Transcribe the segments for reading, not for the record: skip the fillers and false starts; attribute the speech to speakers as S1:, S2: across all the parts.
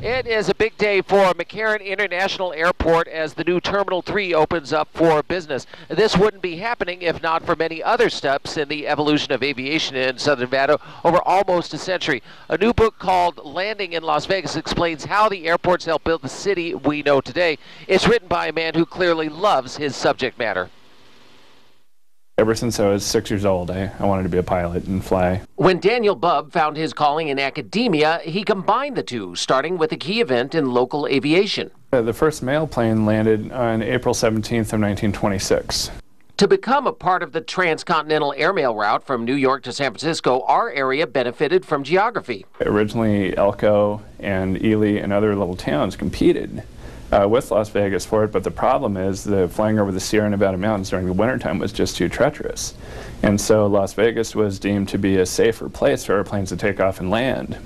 S1: It is a big day for McCarran International Airport as the new Terminal 3 opens up for business. This wouldn't be happening if not for many other steps in the evolution of aviation in Southern Nevada over almost a century. A new book called Landing in Las Vegas explains how the airports helped build the city we know today. It's written by a man who clearly loves his subject matter.
S2: Ever since I was 6 years old, I wanted to be a pilot and fly.
S1: When Daniel Bubb found his calling in academia, he combined the two, starting with a key event in local aviation.
S2: The first mail plane landed on April 17th of 1926.
S1: To become a part of the transcontinental airmail route from New York to San Francisco, our area benefited from geography.
S2: Originally, Elko and Ely and other little towns competed with Las Vegas for it, but the problem is the flying over the Sierra Nevada mountains during the wintertime was just too treacherous. And so Las Vegas was deemed to be a safer place for airplanes to take off and land.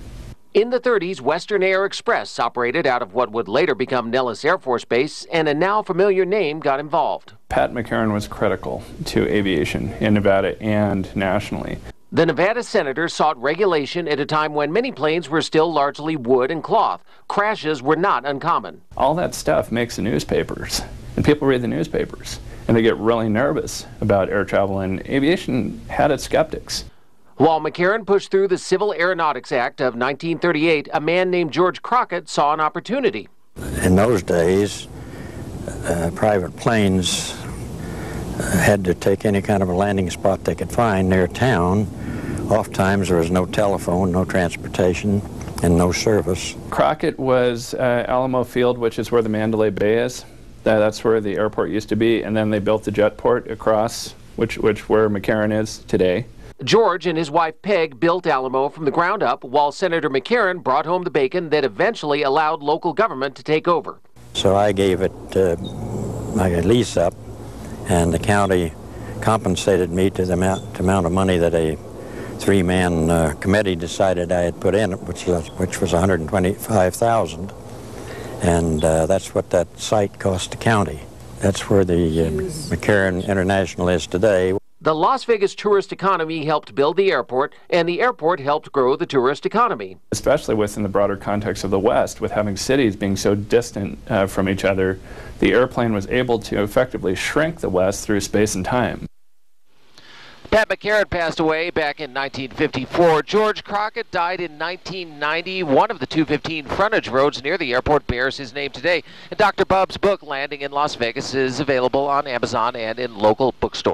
S1: In the 30s, Western Air Express operated out of what would later become Nellis Air Force Base, and a now familiar name got involved.
S2: Pat McCarran was critical to aviation in Nevada and nationally.
S1: The Nevada senator sought regulation at a time when many planes were still largely wood and cloth. Crashes were not uncommon.
S2: All that stuff makes the newspapers, and people read the newspapers, and they get really nervous about air travel, and aviation had its skeptics.
S1: While McCarran pushed through the Civil Aeronautics Act of 1938, a man named George Crockett saw an opportunity.
S3: In those days, private planes had to take any kind of a landing spot they could find near town. Oftentimes there was no telephone, no transportation, and no service.
S2: Crockett was Alamo Field, which is where the Mandalay Bay is. That's where the airport used to be, and then they built the jet port across, which where McCarran is today.
S1: George and his wife Peg built Alamo from the ground up, while Senator McCarran brought home the bacon that eventually allowed local government to take over.
S3: So I gave it my lease up, and the county compensated me to the amount of money that a three-man committee decided I had put in, which was $125,000, and that's what that site cost the county. That's where the McCarran International is today.
S1: The Las Vegas tourist economy helped build the airport, and the airport helped grow the tourist economy.
S2: Especially within the broader context of the West, with having cities being so distant from each other, the airplane was able to effectively shrink the West through space and time.
S1: Pat McCarran passed away back in 1954. George Crockett died in 1990. One of the 215 frontage roads near the airport bears his name today. And Dr. Bubb's book, Landing in Las Vegas, is available on Amazon and in local bookstores.